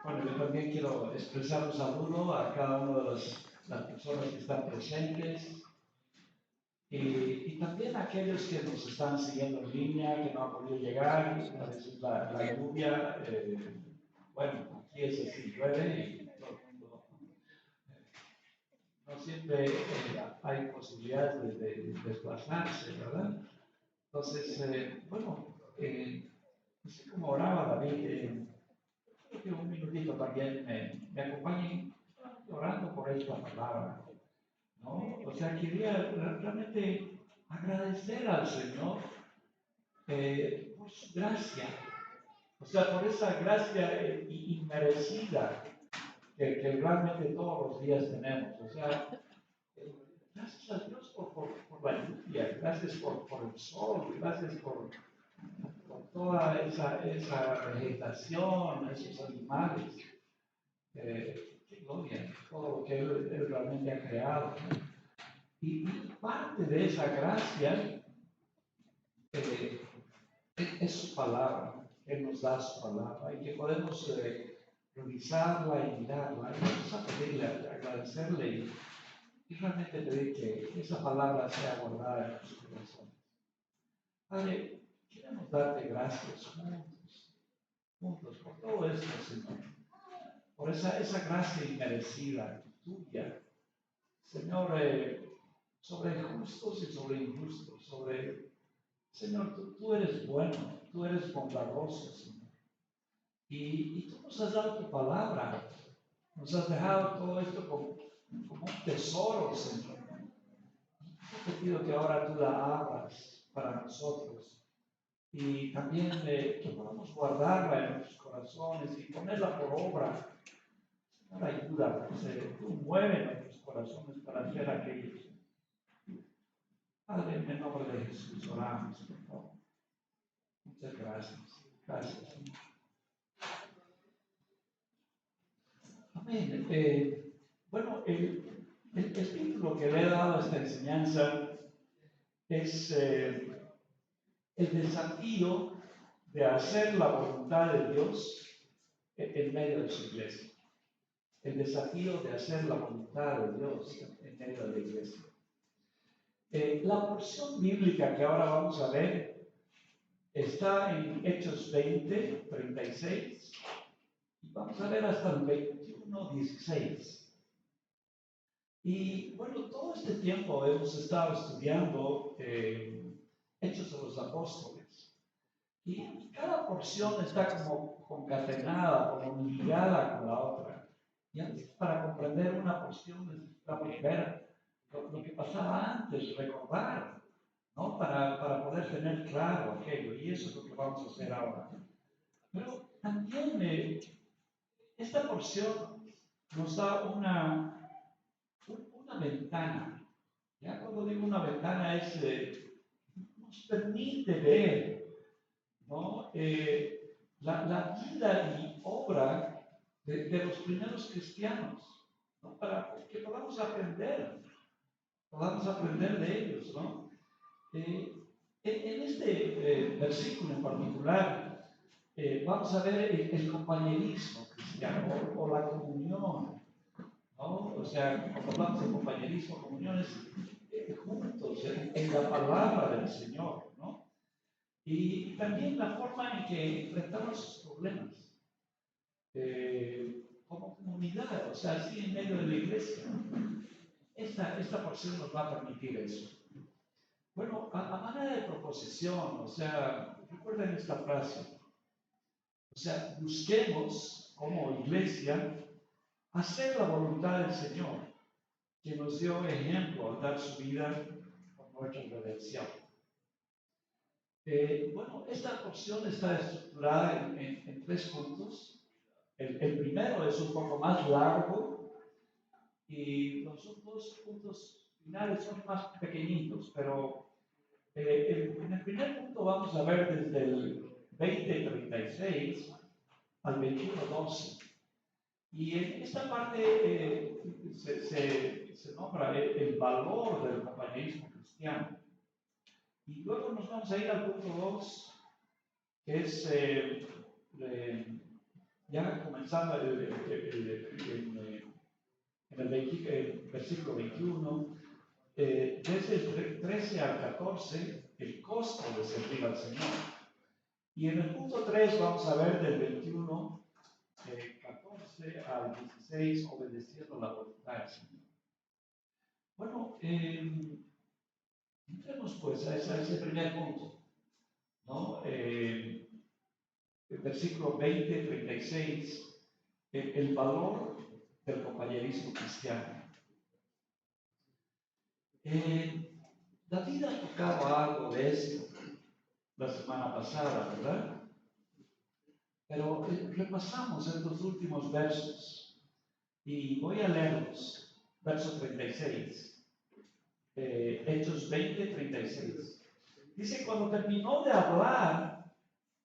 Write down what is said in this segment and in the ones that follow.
Bueno, yo también quiero expresar un saludo a cada una de las personas que están presentes y también a aquellos que nos están siguiendo en línea, que no han podido llegar, a veces la lluvia, bueno, aquí es así, llueve y todo el mundo, no siempre hay posibilidades de desplazarse, ¿verdad? Entonces, bueno, así como oraba David, creo que un minutito también me acompañen orando por esta palabra, ¿no? O sea, quería realmente agradecer al Señor por su gracia, o sea, por esa gracia inmerecida que realmente todos los días tenemos. O sea, eh, gracias a Dios por la lluvia, gracias por el sol, gracias por toda esa vegetación, esos animales. Qué gloria, todo lo que él realmente ha creado, ¿no? Y parte de esa gracia eh, es su palabra, ¿no? Él nos da su palabra y que podemos revisarla y mirarla. Y vamos a pedirle, agradecerle y realmente pedir que esa palabra sea guardada en nuestros corazones. Padre, queremos darte gracias juntos, por todo esto, Señor, por esa gracia inmerecida tuya, Señor, sobre justos y sobre injustos, Señor, tú eres bueno, tú eres bondadoso, Señor. Y tú nos has dado tu palabra, nos has dejado todo esto como un tesoro, Señor. Te pido que ahora tú la abras para nosotros y también que podamos guardarla en nuestros corazones y ponerla por obra. Señor, ayúdanos, tú mueve nuestros corazones para hacer aquello. Padre, en el nombre de Jesús oramos, por favor. Muchas gracias. Gracias, Señor. Amén. Bueno, el título que le he dado a esta enseñanza es el desafío de hacer la voluntad de Dios en medio de su iglesia. El desafío de hacer la voluntad de Dios en medio de la iglesia. La porción bíblica que ahora vamos a ver está en Hechos 20, 36 y vamos a ver hasta el 21, 16. Y bueno, todo este tiempo hemos estado estudiando Hechos de los Apóstoles. Y cada porción está como concatenada, como ligada con la otra. Y a veces para comprender una porción necesitamos ver lo que pasaba antes, recordar, ¿no? Para poder tener claro aquello. Y eso es lo que vamos a hacer ahora. Pero también esta porción nos da una ventana. Ya cuando digo una ventana es, nos permite ver, ¿no? La vida y obra de los primeros cristianos, ¿no? Para que podamos aprender de ellos, ¿no? En este versículo en particular, vamos a ver el compañerismo cristiano o la comunión, ¿no? O sea, cuando hablamos de compañerismo, comuniones juntos en la palabra del Señor, ¿no? Y también la forma en que enfrentamos sus problemas como comunidad, o sea, así en medio de la iglesia. Esta porción nos va a permitir eso. Bueno, a manera de proposición, o sea, recuerden esta frase, o sea, busquemos como iglesia hacer la voluntad del Señor, que nos dio ejemplo al dar su vida por nuestra redención. Bueno, esta porción está estructurada en 3 puntos. El primero es un poco más largo y los otros puntos finales son más pequeñitos, pero en el primer punto vamos a ver desde el 20:36 al 21:12. Y en esta parte se nombra el valor del compañerismo cristiano. Y luego nos vamos a ir al punto 2, que es ya comenzando en el versículo 21, desde el 13 al 14, el costo de servir al Señor. Y en el punto 3 vamos a ver del 21, 14 al 16, obedeciendo la voluntad del Señor. Bueno, entremos pues a ese primer punto, ¿no? El versículo 20, 36, el valor del compañerismo cristiano. David ha tocado algo de eso la semana pasada, ¿verdad? Pero repasamos estos últimos versos y voy a leerlos. Verso 36, Hechos 20, 36. Dice, cuando terminó de hablar,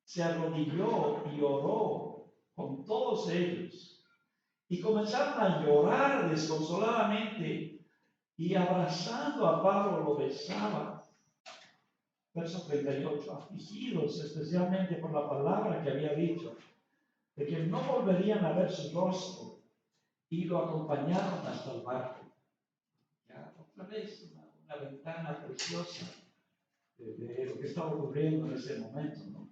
se arrodilló y oró con todos ellos. Y comenzaron a llorar desconsoladamente y abrazando a Pablo lo besaban. Verso 38, afligidos especialmente por la palabra que había dicho, de que no volverían a ver su rostro, y lo acompañaron hasta el barco. Ya, otra vez una ventana preciosa de lo que estaba ocurriendo en ese momento, ¿no?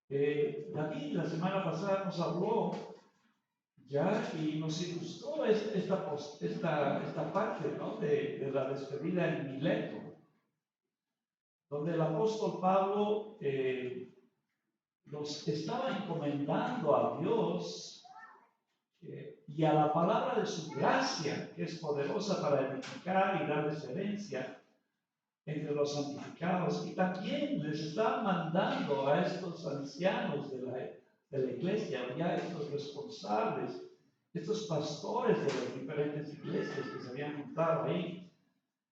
David la semana pasada nos habló ya y nos ilustró esta parte, ¿no? de la despedida en Mileto, donde el apóstol Pablo nos estaba encomendando a Dios y a la palabra de su gracia, que es poderosa para edificar y darles herencia entre los santificados, y también les estaba mandando a estos ancianos de la iglesia, ya estos responsables, estos pastores de las diferentes iglesias que se habían juntado ahí,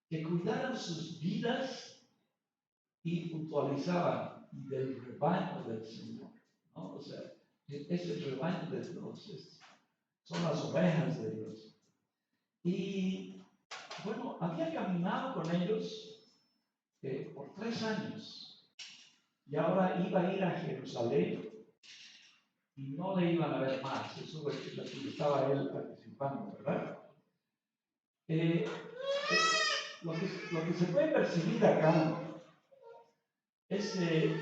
que cuidaran sus vidas y puntualizaban del rebaño del Señor, ¿no? O sea, es el rebaño de Dios, son las ovejas de Dios. Y bueno, había caminado con ellos por 3 años y ahora iba a ir a Jerusalén y no le iban a ver más. Eso es lo que estaba él participando, ¿verdad? Lo que se puede percibir acá es que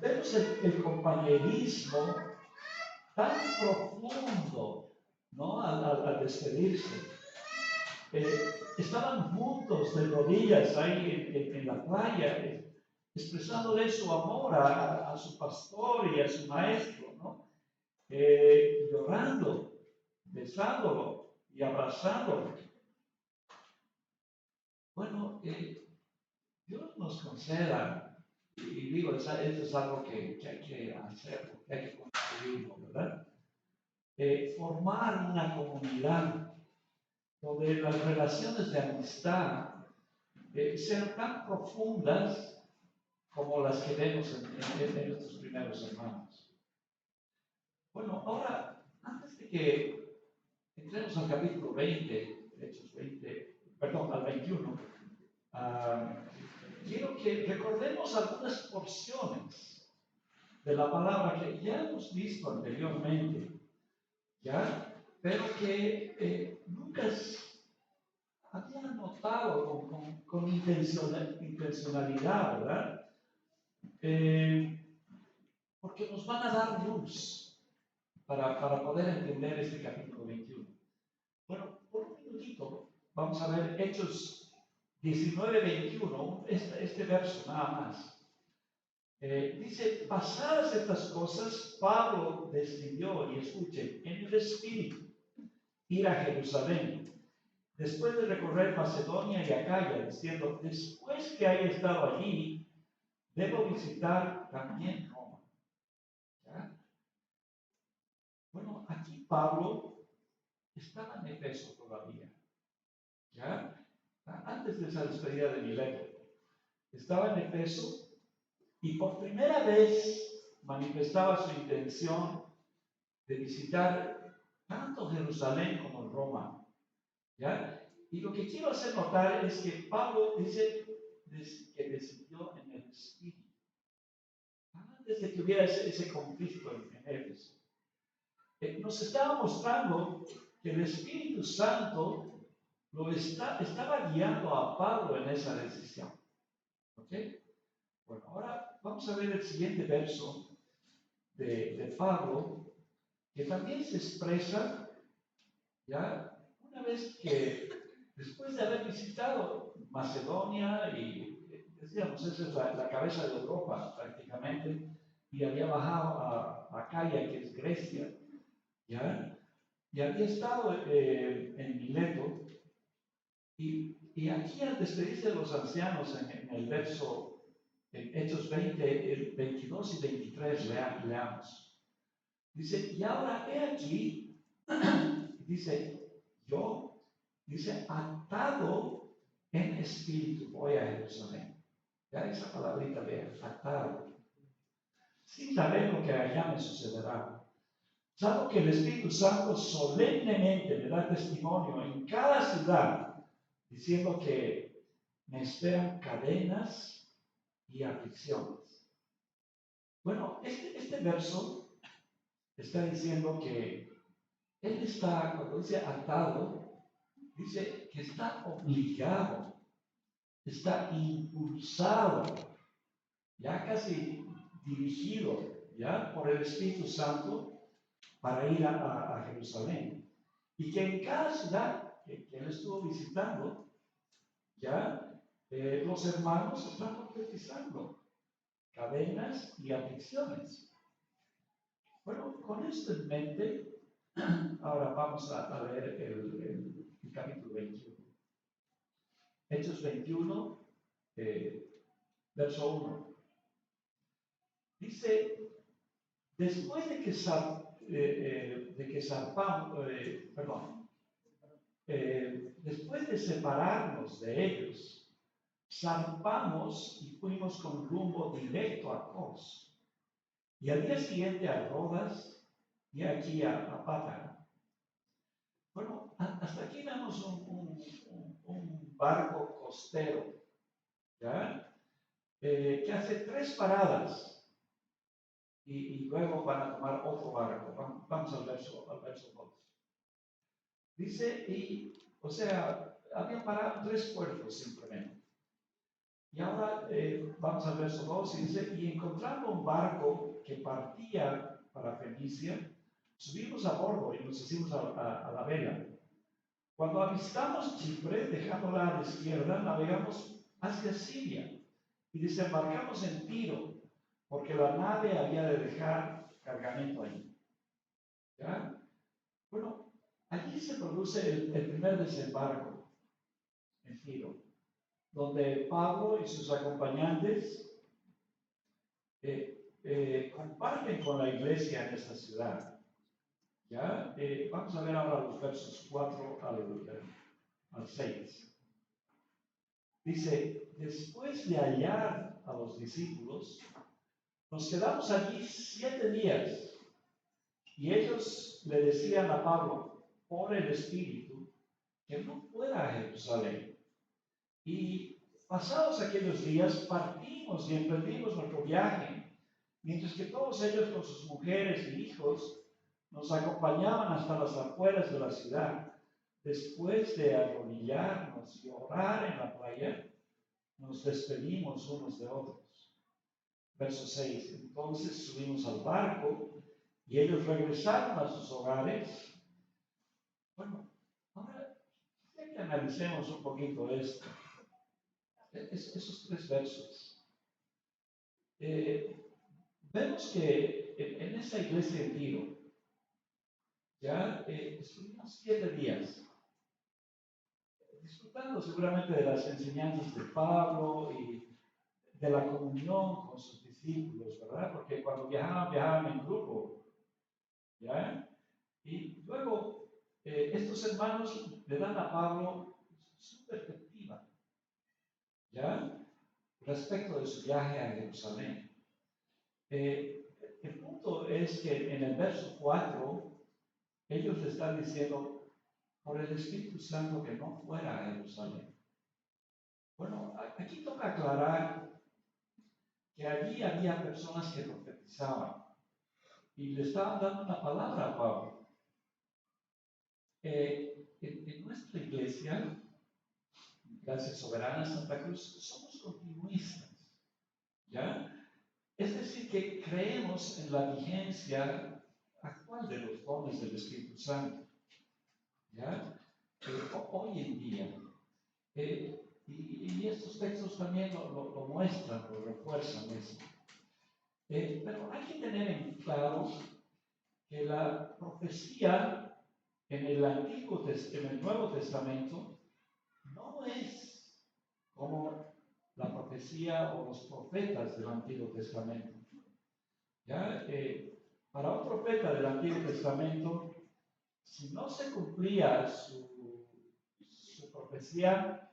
vemos el compañerismo tan profundo, ¿no? Al despedirse. Estaban juntos de rodillas ahí en la playa, expresándole su amor a su pastor y a su maestro, ¿no? Llorando, besándolo y abrazándolo. Bueno, Dios nos conceda, y digo, eso es algo que hay que hacer, que hay que construirlo, ¿verdad? Formar una comunidad donde las relaciones de amistad sean tan profundas como las que vemos en estos primeros hermanos. Bueno, ahora, antes de que entremos al capítulo 20, Hechos 20, perdón, al 21, quiero que recordemos algunas porciones de la palabra que ya hemos visto anteriormente, ¿ya? Pero que Lucas había notado con intencionalidad, ¿verdad? Porque nos van a dar luz para poder entender este capítulo 21. Bueno, por un minutito vamos a ver Hechos 19, 21, este verso nada más. Dice, pasadas estas cosas, Pablo decidió, y escuchen, en el espíritu, ir a Jerusalén, después de recorrer Macedonia y Acaya, diciendo, después que haya estado allí, debo visitar también Roma. ¿Ya? Bueno, aquí Pablo estaba en Efeso todavía, ¿ya? Antes de esa despedida de Mileto. Estaba en Efeso y por primera vez manifestaba su intención de visitar tanto Jerusalén como Roma, ¿ya? Y lo que quiero hacer notar es que Pablo dice que decidió en el espíritu, antes de que hubiera ese conflicto en Éfeso. nos estaba mostrando que el Espíritu Santo estaba guiando a Pablo en esa decisión. ¿Ok? Bueno, ahora vamos a ver el siguiente verso de Pablo, que también se expresa, ya, una vez que, después de haber visitado Macedonia y, decíamos, esa es la cabeza de Europa prácticamente, y había bajado a Acaya, que es Grecia, ya, y había estado en Mileto, y aquí al despedirse de los ancianos en el verso, en Hechos 20, 22 y 23, leamos. Dice, y ahora he aquí, dice, yo, dice, atado en espíritu voy a Jerusalén. Ya esa palabrita de atado. Sin saber lo que allá me sucederá. Salvo que el Espíritu Santo solemnemente me da testimonio en cada ciudad, diciendo que me esperan cadenas y aflicciones. Bueno, este verso está diciendo que él está, cuando dice atado, dice que está obligado, está impulsado, ya casi dirigido, ya por el Espíritu Santo para ir a Jerusalén. Y que en cada ciudad que él estuvo visitando, ya los hermanos están profetizando cadenas y aflicciones. Bueno, con esto en mente, ahora vamos a leer el capítulo 21. Hechos 21, verso 1. Dice, después de que después de separarnos de ellos, zarpamos y fuimos con rumbo directo a Cos. Y al día siguiente a Rodas y aquí a Pátara. Bueno, hasta aquí vemos un barco costero, ¿ya? Que hace 3 paradas y luego van a tomar otro barco. Vamos al verso 2. Dice, o sea, habían parado 3 puertos simplemente. Y ahora vamos al verso 2 y dice, y encontrando un barco que partía para Fenicia, subimos a bordo y nos hicimos a la vela. Cuando avistamos Chipre, dejándola a la izquierda, navegamos hacia Siria y desembarcamos en Tiro, porque la nave había de dejar cargamento allí. ¿Ya? Bueno, allí se produce el primer desembarco en Tiro, donde Pablo y sus acompañantes comparten con la iglesia en esta ciudad. ¿Ya? Vamos a ver ahora los versos 4 al 6. Dice, después de hallar a los discípulos, nos quedamos allí 7 días y ellos le decían a Pablo, por el Espíritu, que no fuera a Jerusalén. Y pasados aquellos días partimos y emprendimos nuestro viaje, mientras que todos ellos con sus mujeres y hijos nos acompañaban hasta las afueras de la ciudad. Después de arrodillarnos y orar en la playa, nos despedimos unos de otros. Verso 6. Entonces subimos al barco y ellos regresaron a sus hogares. Bueno, ahora ya que analicemos un poquito esto, esos 3 versos. Vemos que en esa iglesia en Tiro, ya estuvimos 7 días disfrutando seguramente de las enseñanzas de Pablo y de la comunión con sus discípulos, ¿verdad? Porque cuando viajaban en grupo, ¿ya? Y luego estos hermanos le dan a Pablo su perspectiva, ¿ya? Respecto de su viaje a Jerusalén. El punto es que en el verso 4, ellos le están diciendo, por el Espíritu Santo, que no fuera a Jerusalén. Bueno, aquí toca aclarar que allí había personas que profetizaban, y le estaban dando una palabra a Pablo. En nuestra iglesia, Gracia Soberana Santa Cruz, somos continuistas, ¿ya? Es decir, que creemos en la vigencia actual de los dones del Espíritu Santo, ¿ya? Hoy en día. Y estos textos también lo muestran, lo refuerzan eso. Pero hay que tener en claro que la profecía en el Nuevo Testamento no es como la profecía o los profetas del Antiguo Testamento. ¿Ya? Para un profeta del Antiguo Testamento, si no se cumplía su profecía,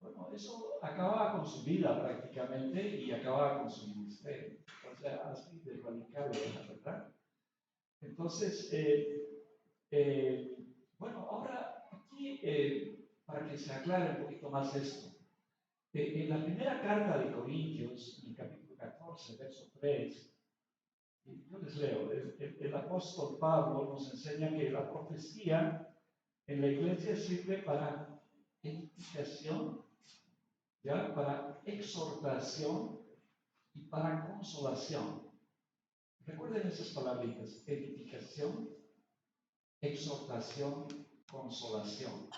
bueno, eso acababa con su vida prácticamente y acababa con su ministerio. O sea, así de radical era, ¿verdad? Entonces, bueno, ahora aquí, para que se aclare un poquito más esto, en la primera carta de Corintios, en el capítulo 14, verso 3, yo les leo, el apóstol Pablo nos enseña que la profecía en la iglesia sirve para edificación, ¿ya? Para exhortación y para consolación. Recuerden esas palabritas: edificación, exhortación, consolación,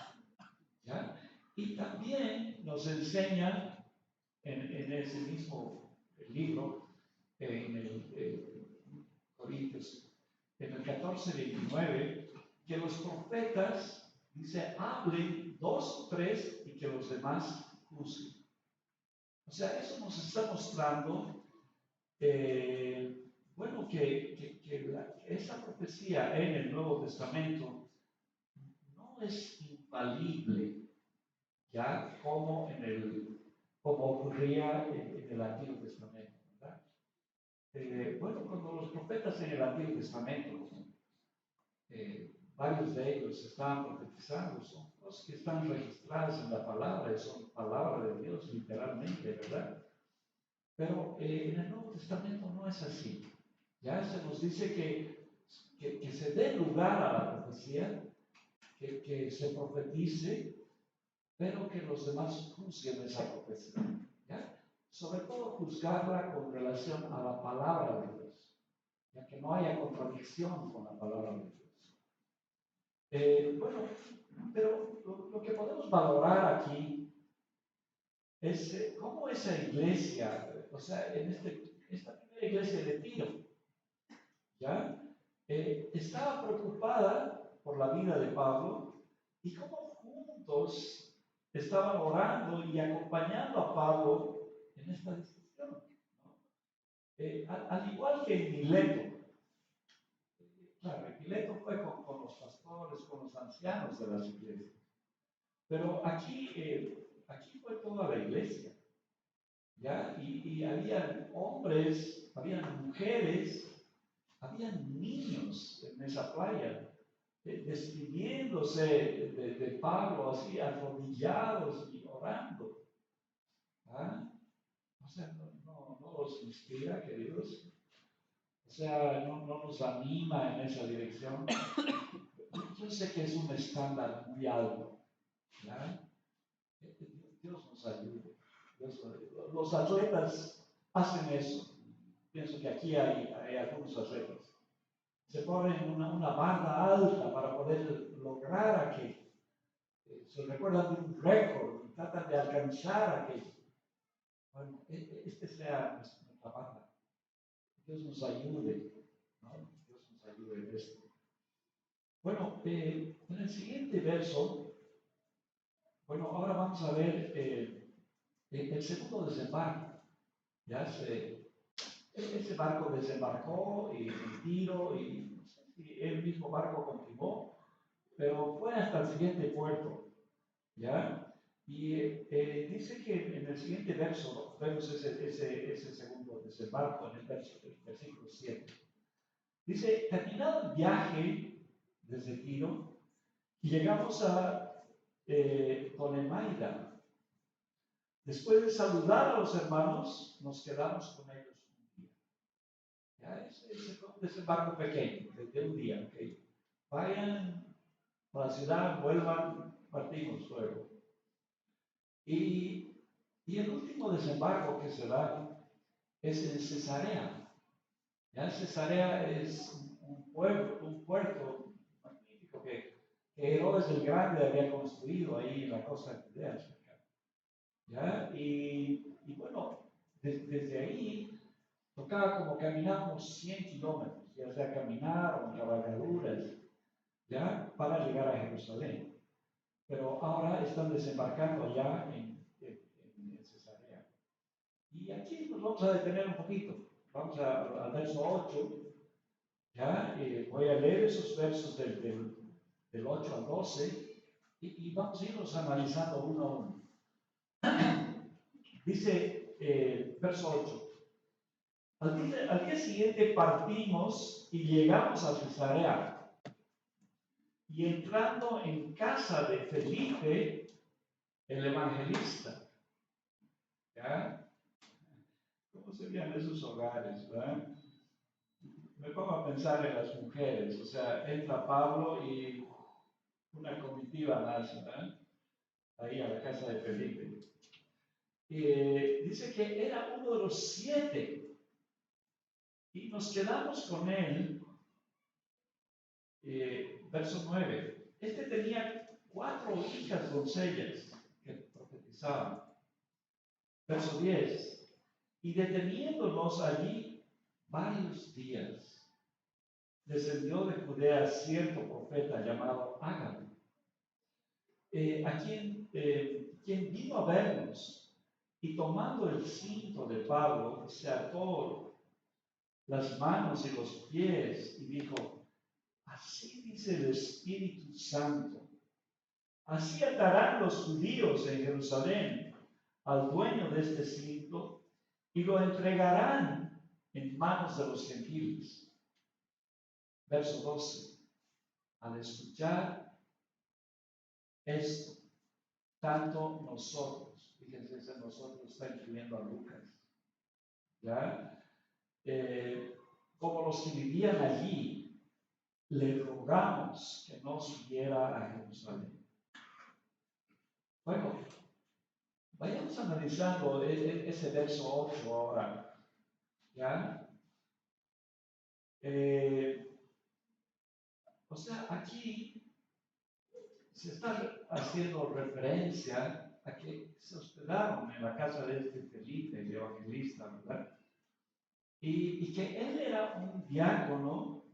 ¿ya? Y también nos enseña en ese mismo libro, en el Corintios, en el 14:29, que los profetas, dice, hablen 2 o 3 y que los demás juzguen. O sea, eso nos está mostrando, bueno, que esa profecía en el Nuevo Testamento no es infalible, ya como ocurría en el Antiguo Testamento, ¿verdad? Bueno, cuando los profetas en el Antiguo Testamento, varios de ellos estaban profetizando, son cosas que están registradas en la palabra, y son palabra de Dios literalmente, ¿verdad? Pero en el Nuevo Testamento no es así. Ya se nos dice que se dé lugar a la profecía, que se profetice, pero que los demás juzguen esa profecía, ¿ya? Sobre todo juzgarla con relación a la palabra de Dios, ya que no haya contradicción con la palabra de Dios. Bueno, pero lo que podemos valorar aquí es cómo esa iglesia, o sea, esta primera iglesia de Tiro, ¿ya? Estaba preocupada por la vida de Pablo y cómo juntos estaban orando y acompañando a Pablo en esta discusión, ¿no? Al igual que en Mileto. Claro, en Mileto fue con los pastores, con los ancianos de las iglesias. Pero aquí fue toda la iglesia, ¿ya? Y habían hombres, habían mujeres, habían niños en esa playa, despidiéndose de Pablo, así arrodillados y orando. ¿Ah? O sea, no los inspira, queridos. O sea, no nos anima en esa dirección. Yo sé que es un estándar muy alto, ¿ya? Dios nos ayude. Los atletas hacen eso. Pienso que aquí hay algunos atletas. Se ponen una barra alta para poder lograr aquello. Se recuerdan de un récord y tratan de alcanzar aquello. Bueno, este sea nuestra barra. Dios nos ayude, ¿no? Dios nos ayude en esto. Bueno, en el siguiente verso, bueno, ahora vamos a ver el segundo desembarco. Ya ese barco desembarcó en Tiro y no sé si el mismo barco continuó, pero fue hasta el siguiente puerto, ¿ya? Y dice que en el siguiente verso, vemos ese segundo desembarco en el versículo 7. Dice, terminado el viaje desde Tiro, llegamos a Tolemaida. Después de saludar a los hermanos, nos quedamos con ellos un día. Ya ese fue un desembarco pequeño, de un día, ¿ok? Vayan a la ciudad, vuelvan, partimos luego. Y el último desembarco que se da es en Cesarea. Ya Cesarea es un puerto magnífico que Herodes el Grande había construido ahí en la costa de Judea. ¿Ya? Y bueno, desde ahí tocaba como caminamos 100 kilómetros, ya sea caminar o en cabalgaduras, ¿ya? Para llegar a Jerusalén. Pero ahora están desembarcando ya en Cesarea. Y aquí nos vamos a detener un poquito. Vamos al verso 8. ¿Ya? Voy a leer esos versos del 8 al 12 y vamos a irlos analizando uno a uno. Dice verso 8. Al día siguiente partimos y llegamos a Cesarea. Y entrando en casa de Felipe, el evangelista, ¿ya? ¿Cómo serían esos hogares, verdad? Me pongo a pensar en las mujeres, o sea, entra Pablo y una comitiva más, ¿verdad? Ahí a la casa de Felipe. Dice que era uno de los 7 y nos quedamos con él, verso 9. Este tenía 4 hijas doncellas que profetizaban. Verso 10. Y deteniéndonos allí varios días, descendió de Judea cierto profeta llamado Ágabo, a quien vino a vernos, y tomando el cinto de Pablo, se ató las manos y los pies y dijo: así dice el Espíritu Santo, así atarán los judíos en Jerusalén al dueño de este cinto y lo entregarán en manos de los gentiles. Verso 12. Al escuchar esto, tanto nosotros, fíjense, ese nosotros está incluyendo a Lucas, ¿ya? Como los que vivían allí, le rogamos que no subiera a Jerusalén. Bueno, vayamos analizando ese verso 8 ahora, ¿ya? O sea, aquí se está haciendo referencia a que se hospedaron en la casa de este Felipe, el evangelista, ¿verdad? Y que él era un diácono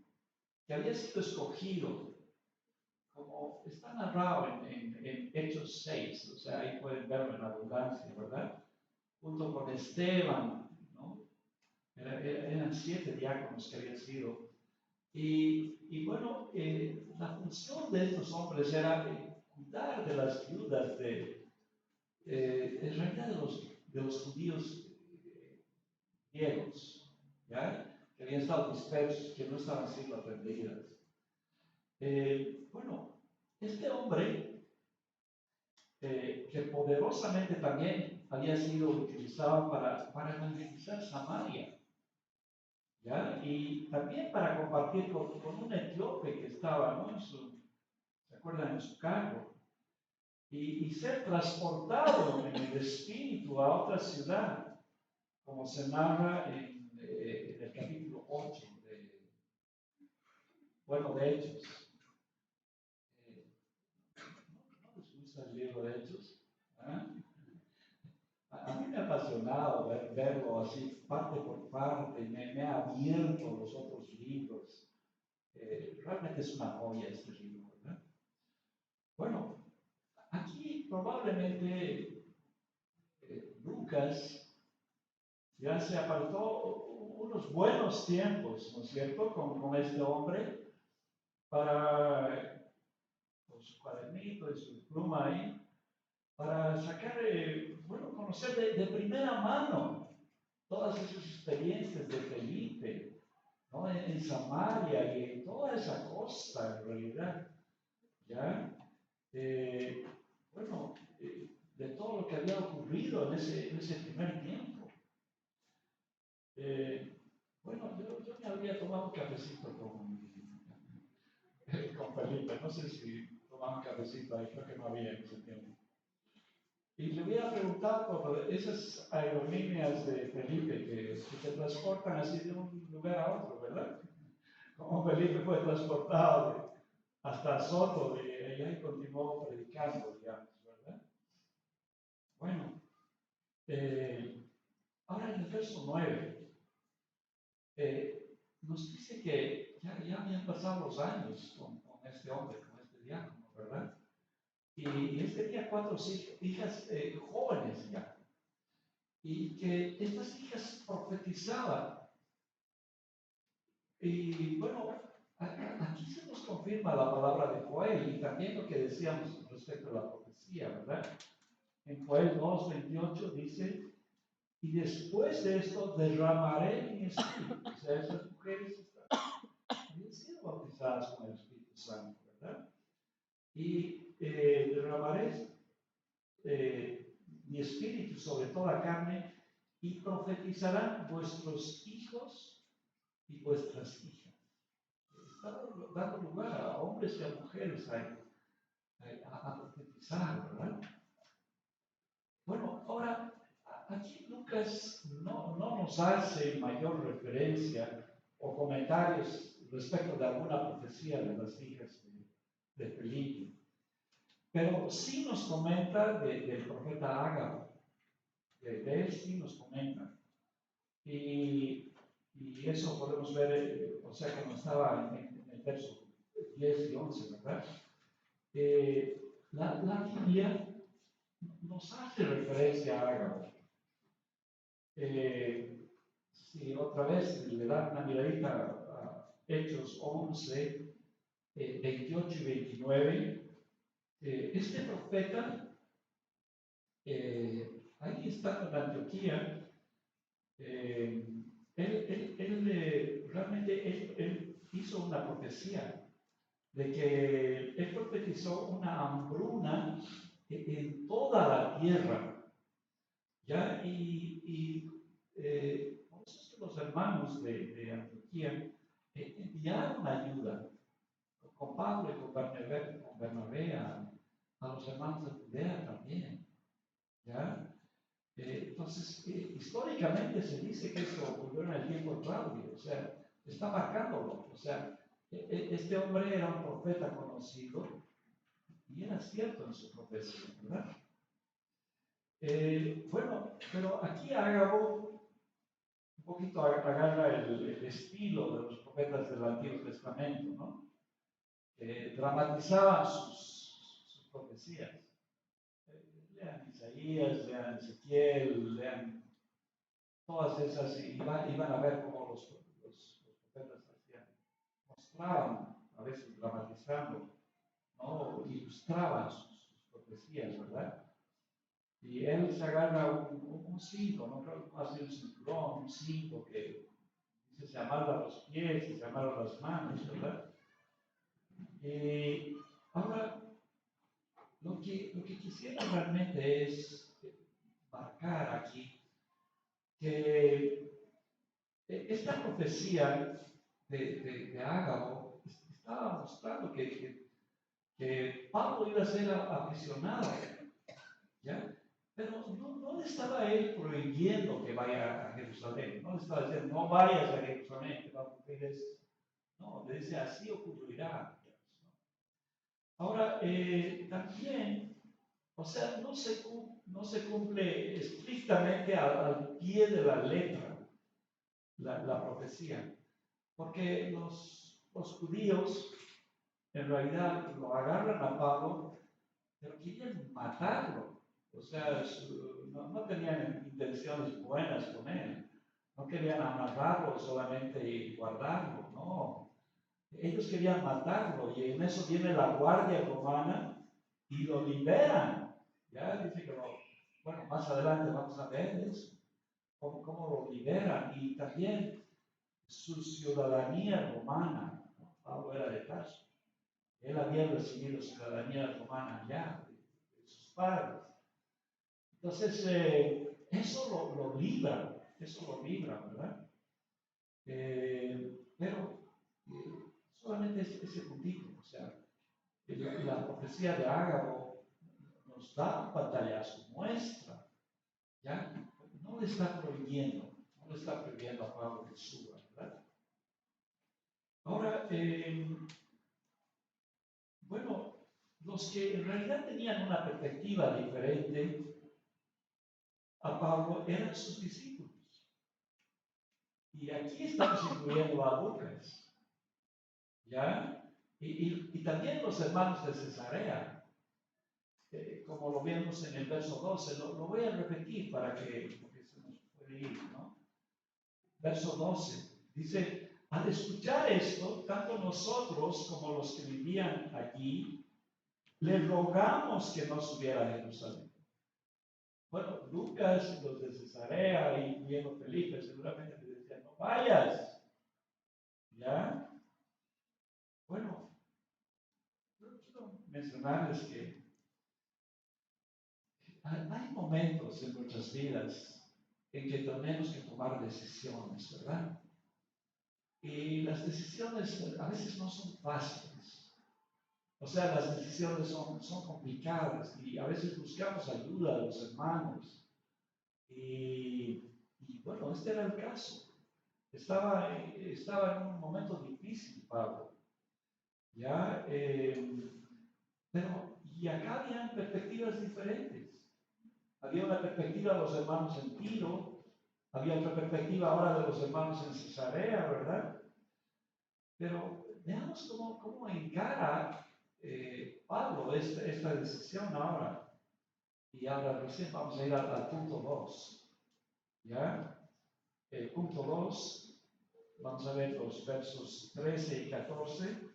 que había sido escogido, como está narrado en Hechos 6, o sea, ahí pueden verlo en abundancia, ¿verdad? Junto con Esteban, ¿no? Eran 7 diáconos que habían sido. Y bueno, la función de estos hombres era cuidar de las viudas en realidad de los judíos griegos, ¿ya? Que habían estado dispersos, que no estaban siendo atendidas. Bueno, este hombre, que poderosamente también había sido utilizado para evangelizar Samaria, ¿ya? Y también para compartir con un etíope que estaba, ¿no? ¿Se acuerdan? En su carro. Y ser transportado en el espíritu a otra ciudad, como se narra en el capítulo 8 de Hechos. ¿No les gusta el libro de Hechos? ¿Ah? A mí me ha apasionado verlo así, parte por parte, me ha abierto los otros libros. Realmente es una joya este libro, ¿verdad? Bueno, aquí probablemente Lucas ya se apartó unos buenos tiempos, ¿no es cierto?, con este hombre, para, con su cuadernito y su pluma ahí, para sacar, bueno, conocer de primera mano todas esas experiencias de Felipe, ¿no? En Samaria y en toda esa costa, en realidad, ¿ya? Bueno, de todo lo que había ocurrido en ese primer tiempo. Bueno, yo me había tomado un cafecito con Felipe, no sé si tomaba un cafecito ahí, creo que no había en ese tiempo. Y le hubiera preguntado por esas aerolíneas de Felipe que te transportan así de un lugar a otro, ¿verdad? Como Felipe fue transportado hasta Soto y allá y continuó predicando, digamos, ¿verdad? Bueno, eh, ahora en el verso 9, nos dice que ya habían pasado los años con este hombre, con este diácono, ¿verdad? Y él tenía cuatro hijas jóvenes ya, y que estas hijas profetizaban. Y bueno, aquí se nos confirma la palabra de Joel y también lo que decíamos respecto a la profecía, ¿verdad? En Joel 2:28 dice, y después de esto derramaré mi espíritu. O sea, esas mujeres habían sido bautizadas con el Espíritu Santo, ¿verdad? Y derramaré mi espíritu sobre toda carne y profetizarán vuestros hijos y vuestras hijas. Está dando lugar a hombres y a mujeres a profetizar, ¿verdad? Bueno, ahora, aquí Lucas no nos hace mayor referencia o comentarios respecto de alguna profecía de las hijas de Felipe, pero sí nos comenta del profeta Ágabo, de él sí nos comenta. Y eso podemos ver, o sea, como estaba en el verso 10 y 11, ¿verdad? La Biblia nos hace referencia a Ágabo. Si otra vez le dan una miradita a Hechos 11, 28 y 29, este profeta, ahí está en Antioquía, realmente él hizo una profecía de que él profetizó una hambruna en toda la tierra, ¿ya? Por eso es que los hermanos de Antioquía enviaron ayuda con Pablo y con Bernabé a los hermanos de Judea también, ¿ya? Entonces, históricamente se dice que eso ocurrió en el tiempo de Claudio, o sea, está marcándolo, o sea, este hombre era un profeta conocido y era cierto en su profecía, ¿verdad? Bueno, pero aquí Ágabo un poquito agarra el estilo de los profetas del Antiguo Testamento, ¿no? Dramatizaban sus profecías. Lean Isaías, lean Ezequiel, lean todas esas y iban a ver cómo los profetas hacían, mostraban, a veces dramatizando, ¿no? Ilustraban sus profecías, ¿verdad? Y él se agarra un cinto, no creo que hace un cinturón, un cinto que dice se amarra los pies y se amarra las manos, ¿verdad? Y ahora lo que quisiera realmente es marcar aquí que esta profecía de Ágabo estaba mostrando que Pablo iba a ser aprisionado, ¿ya? Pero no le estaba él prohibiendo que vaya a Jerusalén, no le estaba diciendo, no vayas a Jerusalén, que va a ocurrir esto. No, le dice, así ocurrirá. Ahora, también, o sea, no se cumple estrictamente al pie de la letra la profecía, porque los judíos en realidad lo agarran a Pablo, pero querían matarlo. O sea, no tenían intenciones buenas con él. No querían amarrarlo solamente y guardarlo, no. Ellos querían matarlo y en eso viene la guardia romana y lo liberan. Ya dice que bueno, más adelante vamos a ver eso, cómo lo liberan y también su ciudadanía romana. ¿No? Pablo era de Tarso. Él había recibido ciudadanía romana ya de sus padres. Entonces, eso lo libra, ¿verdad? Pero solamente ese puntito, o sea, la profecía de Ágabo nos da un pantallazo, muestra, ¿ya? No le está prohibiendo, a Pablo que suba, ¿verdad? Ahora, bueno, los que en realidad tenían una perspectiva diferente a Pablo eran sus discípulos. Y aquí estamos incluyendo a Lucas, ¿ya? Y también los hermanos de Cesarea, como lo vemos en el verso 12, lo voy a repetir porque se nos puede ir, ¿no? Verso 12, dice, al escuchar esto, tanto nosotros como los que vivían allí, le rogamos que no subiera a Jerusalén. Bueno, Lucas, los de Cesarea, incluyendo Felipe, seguramente le decían, no vayas, ¿ya? Bueno, yo quiero mencionarles que hay momentos en nuestras vidas en que tenemos que tomar decisiones, ¿verdad? Y las decisiones a veces no son fáciles. O sea, las decisiones son complicadas y a veces buscamos ayuda de los hermanos. Y bueno, este era el caso. Estaba en un momento difícil, Pablo. ¿Ya? Y acá habían perspectivas diferentes. Había una perspectiva de los hermanos en Tiro, había otra perspectiva ahora de los hermanos en Cesarea, ¿verdad? Pero veamos cómo encara Pablo esta decisión ahora. Y ahora recién vamos a ir al punto 2. ¿Ya? El punto 2, vamos a ver los versos 13 y 14,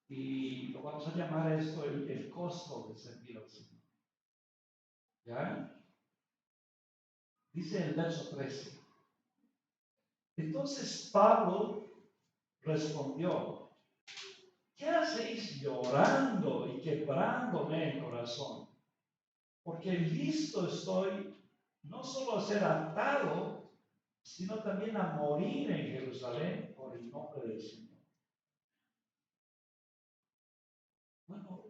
y lo vamos a llamar esto el costo de servir al Señor. ¿Ya? Dice el verso 13. Entonces Pablo respondió, ¿qué hacéis llorando y quebrándome el corazón? Porque listo estoy no solo a ser atado, sino también a morir en Jerusalén por el nombre del Señor. Bueno,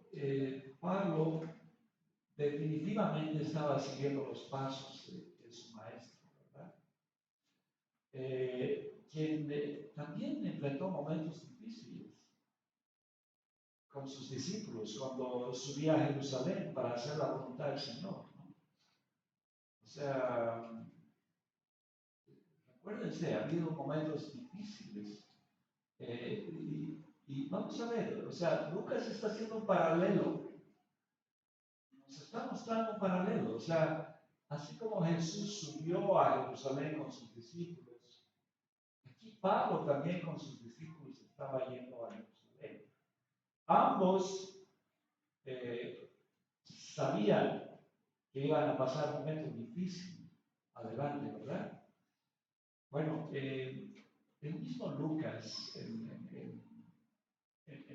Pablo definitivamente estaba siguiendo los pasos de su maestro, ¿verdad? Quien también enfrentó momentos difíciles con sus discípulos cuando subía a Jerusalén para hacer la voluntad del Señor, ¿no? O sea, recuérdense, ha habido momentos difíciles. Y vamos a ver, o sea, Lucas está haciendo un paralelo, nos está mostrando un paralelo, o sea, así como Jesús subió a Jerusalén con sus discípulos, aquí Pablo también con sus discípulos estaba yendo a Jerusalén. Ambos sabían que iban a pasar momentos difíciles adelante, ¿verdad? Bueno, el mismo Lucas, en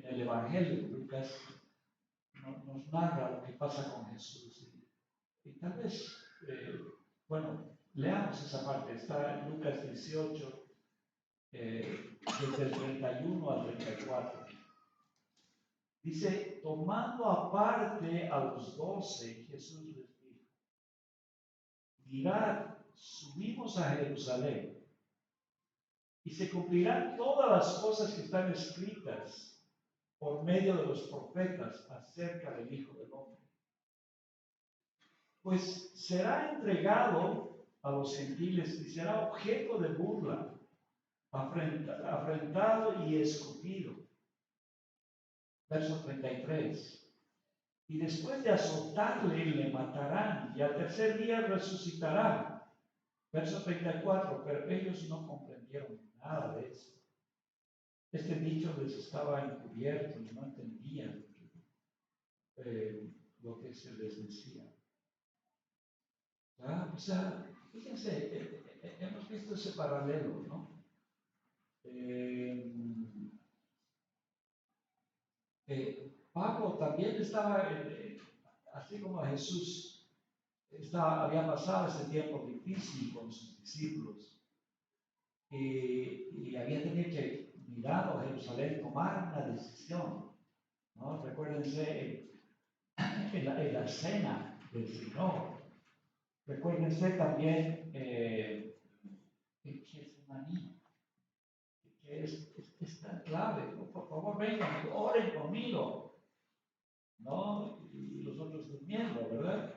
el Evangelio de Lucas, nos narra lo que pasa con Jesús. Y tal vez, bueno, leamos esa parte, está en Lucas 18, desde el 31 al 34. Dice, tomando aparte a los 12, Jesús les dijo, mirad, subimos a Jerusalén y se cumplirán todas las cosas que están escritas por medio de los profetas acerca del Hijo del Hombre. Pues será entregado a los gentiles y será objeto de burla, afrentado y escupido. Verso 33. Y después de azotarle, le matarán, y al tercer día resucitará. Verso 34. Pero ellos no comprendieron nada de eso. Este dicho les estaba encubierto y no entendían lo que se les decía. ¿Ya? O sea, fíjense, hemos visto ese paralelo, ¿no? Pablo también estaba, así como Jesús había pasado ese tiempo difícil con sus discípulos. y había tenido que mirar a Jerusalén, tomar una decisión, ¿no? Recuérdense en la cena del Señor. Recuérdense también en Getsemaní, que es tan clave. Por favor, vengan y oren conmigo, ¿no? Y los otros durmiendo, ¿verdad?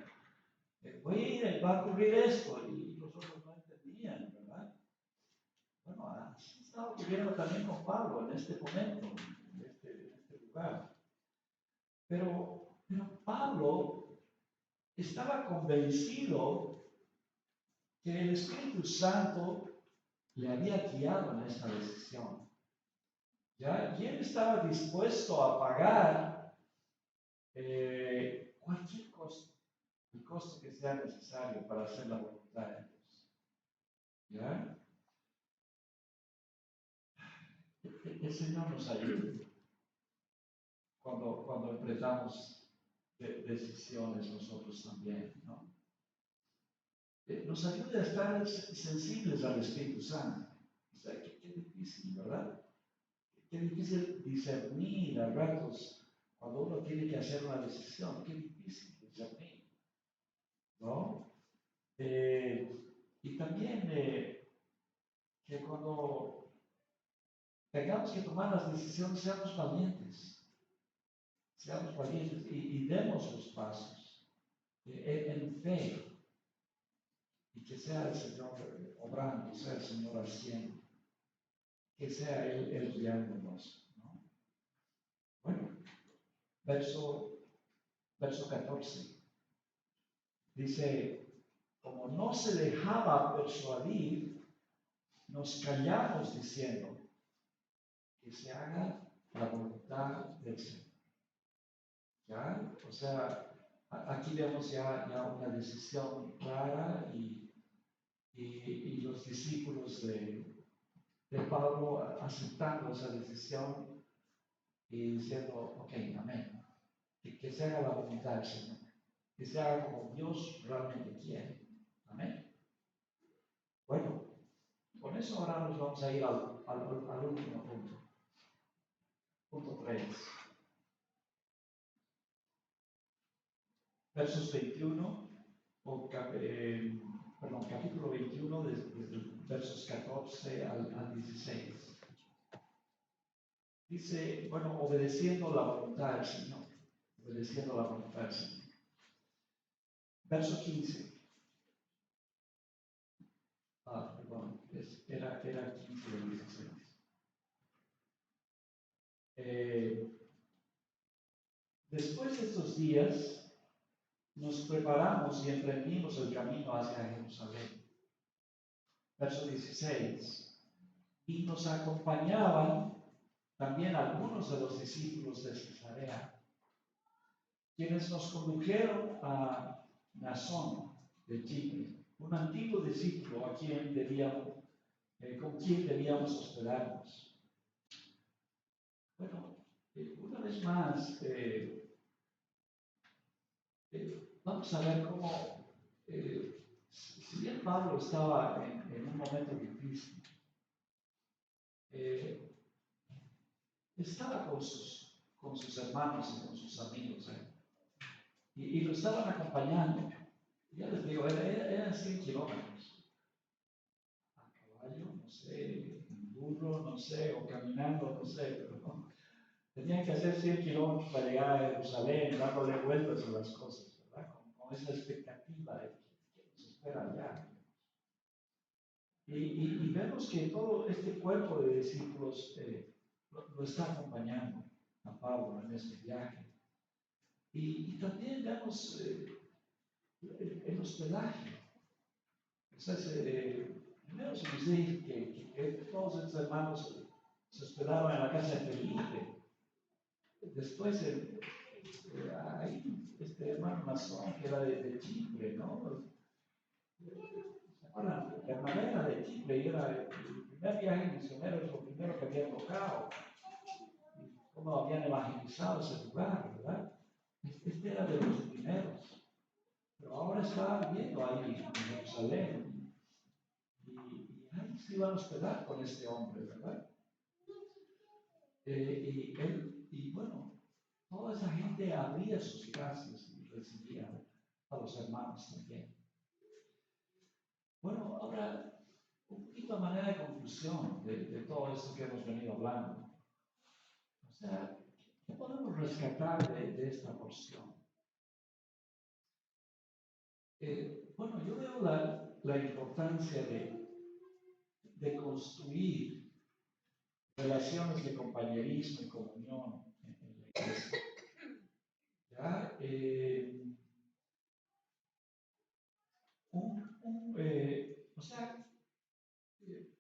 Voy a ir, va a ocurrir esto, y los otros no entendían, ¿verdad? Bueno, así está ocurriendo también con Pablo en este momento, en este lugar. Pero Pablo estaba convencido que el Espíritu Santo le había guiado en esta decisión. ¿Ya? Y él estaba dispuesto a pagar cualquier costo, el costo que sea necesario para hacer la voluntad de Dios. ¿Ya? El Señor nos ayude cuando enfrentamos decisiones nosotros también, ¿no? Nos ayuda a estar sensibles al Espíritu Santo. O sea, qué difícil, ¿verdad? Qué difícil discernir a ratos cuando uno tiene que hacer una decisión. Qué difícil discernir, ¿no? Y también que cuando tengamos que tomar las decisiones, seamos valientes y demos los pasos en fe. Y que sea el Señor obrando, sea el Señor haciendo, que sea Él guiándonos, ¿no? Bueno, verso 14. Dice, como no se dejaba persuadir, nos callamos diciendo que se haga la voluntad del Señor. ¿Ya? O sea, aquí vemos ya una decisión clara y los discípulos de Pablo aceptando esa decisión y diciendo, ok, amén, que se haga la voluntad del Señor, que se haga como Dios realmente quiere, amén. Bueno, con eso ahora nos vamos a ir al último punto 3, versos 21, capítulo 21, desde versos 14 al 16. Dice, bueno, obedeciendo la voluntad del Señor, obedeciendo la voluntad del Señor. Verso 15. Perdón, era 15 o 16. Después de estos días, nos preparamos y emprendimos el camino hacia Jerusalén. Verso 16. Y nos acompañaban también algunos de los discípulos de Cesarea, quienes nos condujeron a Nasón de Chipre, un antiguo discípulo con quien debíamos hospedarnos. Bueno, una vez más, vamos a ver cómo, si bien Pablo estaba en un momento difícil, estaba con sus hermanos y con sus amigos, y lo estaban acompañando. Ya les digo, eran 100 kilómetros. A caballo, no sé, en burro, no sé, o caminando, no sé, pero no. Tenían que hacer 100 kilómetros para llegar a Jerusalén, dándole vueltas a las cosas, ¿verdad? Con esa expectativa de que nos espera allá. Y vemos que todo este cuerpo de discípulos lo está acompañando a Pablo en este viaje. Y también vemos el hospedaje. O sea, primero se nos dice que todos estos hermanos se hospedaban en la casa de Felipe. Después hay este hermano Nazón que era de Chipre, ¿no? ¿Se acuerdan? Bernabé era de Chipre y era el primer viaje misionero, es lo primero que había tocado. Y cómo habían evangelizado ese lugar, ¿verdad? Este era de los primeros. Pero ahora está viviendo ahí en Jerusalén. Y ahí se iban a hospedar con este hombre, ¿verdad? Y bueno, toda esa gente abría sus casas y recibía a los hermanos también. Bueno, ahora un poquito a manera de conclusión de todo esto que hemos venido hablando. O sea, ¿qué podemos rescatar de esta porción? Bueno, yo veo la importancia de construir relaciones de compañerismo y comunión en la iglesia. ¿Ya? O sea,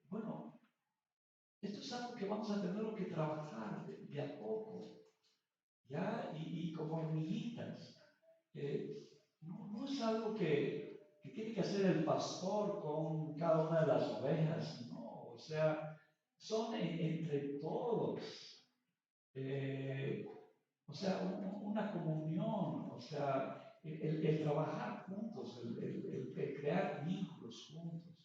bueno, esto es algo que vamos a tener que trabajar de a poco, ¿ya? Y como hormiguitas. No es algo que tiene que hacer el pastor con cada una de las ovejas, no, o sea, son entre todos. O sea, una comunión, o sea, el trabajar juntos, el crear vínculos juntos,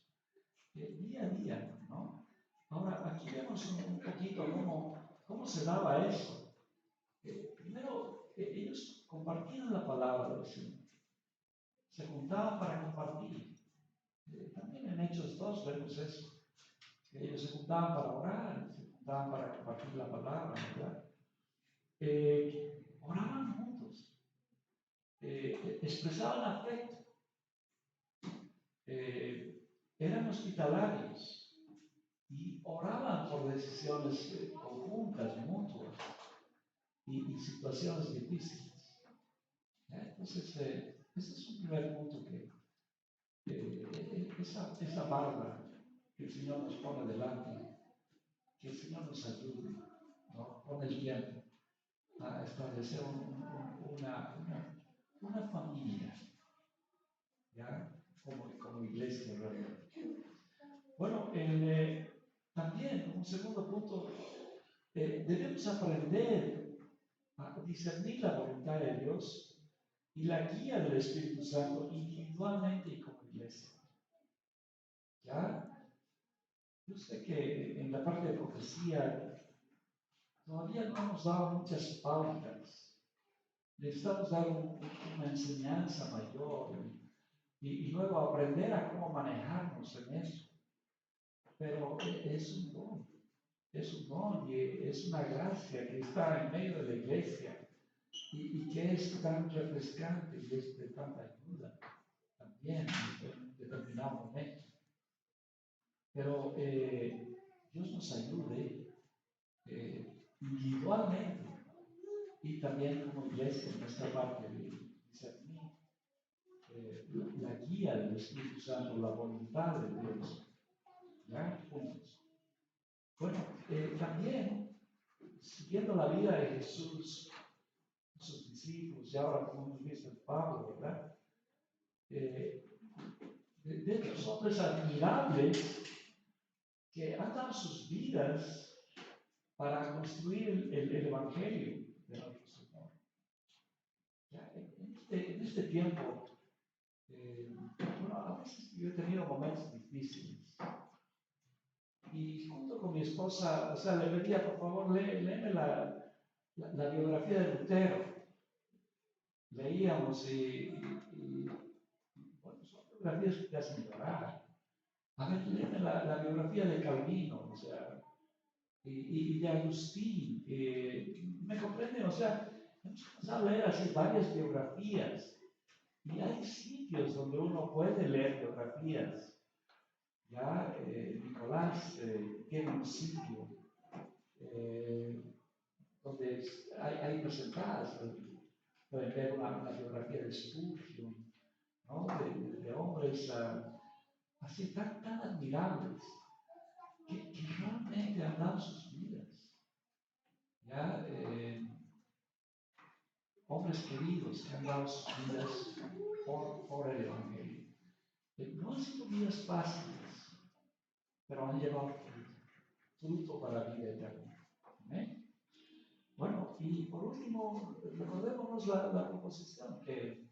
día a día, ¿no? Ahora, aquí vemos un poquito cómo se daba eso. Primero, ellos compartían la palabra del Señor, se juntaban para compartir. También en Hechos 2 vemos eso, que ellos se juntaban para orar, se juntaban para compartir la palabra, ¿verdad? Oraban juntos, expresaban afecto, eran hospitalarios y oraban por decisiones conjuntas, mutuas y situaciones difíciles. Entonces, ese es un primer punto esa barba que el Señor nos pone delante, que el Señor nos ayude, ¿no? Con el tiempo a establecer una familia, ¿ya? Como iglesia realmente. Bueno, también un segundo punto, debemos aprender a discernir la voluntad de Dios y la guía del Espíritu Santo individualmente y como iglesia. ¿Ya? Yo sé que en la parte de profecía todavía no hemos dado muchas pautas. Necesitamos dar una enseñanza mayor y luego aprender a cómo manejarnos en eso. Pero es un don y es una gracia que está en medio de la iglesia y que es tan refrescante y es de tanta ayuda también en determinado momento. Pero Dios nos ayude individualmente y también como iglesia en esta parte de discernir la guía del Espíritu Santo, la voluntad de Dios, ¿ya? Juntos. Bueno, también siguiendo la vida de Jesús, sus discípulos, y ahora como hemos visto Pablo, ¿verdad? De estos hombres admirables que han dado sus vidas para construir el Evangelio de nuestro Señor. Ya, en este tiempo, bueno, a veces yo he tenido momentos difíciles y junto con mi esposa, o sea, le pedía, por favor, léeme la biografía de Lutero. Leíamos bueno, son biografías que te hacen llorar. A ver, léeme la biografía de Calvino, o sea, y de Agustín. ¿Me comprenden? O sea, hemos comenzado a leer así varias biografías y hay sitios donde uno puede leer biografías. Ya, Nicolás tiene un sitio donde hay presentadas, pueden ver una biografía de Spurgeon, ¿no? de hombres así tan admirables que realmente han dado sus vidas. ¿Ya? Hombres queridos que han dado sus vidas por el Evangelio. No han sido vidas fáciles, pero han llevado fruto para la vida eterna. ¿Amén? Bueno, y por último, recordémonos la proposición que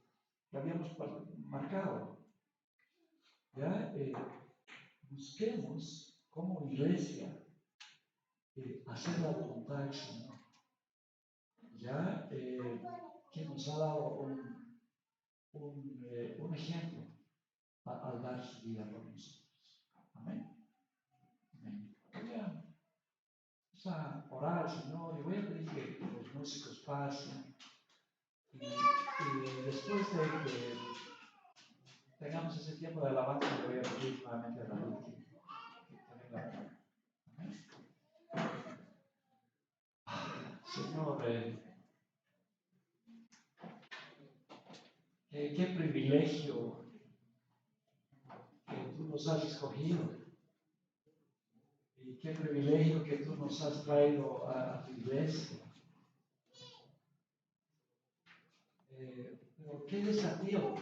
habíamos marcado. ¿Ya? Busquemos como iglesia, hacer la voluntad del Señor. Ya que nos ha dado un ejemplo al dar su vida por nosotros. Amén. Amén. Vamos a orar al Señor y voy a pedir que los músicos pasen. Y después de que tengamos ese tiempo de alabanza, le voy a pedir nuevamente a David que venga. Amén. Señor, qué privilegio que tú nos has escogido y qué privilegio que tú nos has traído a tu iglesia. Pero qué desafío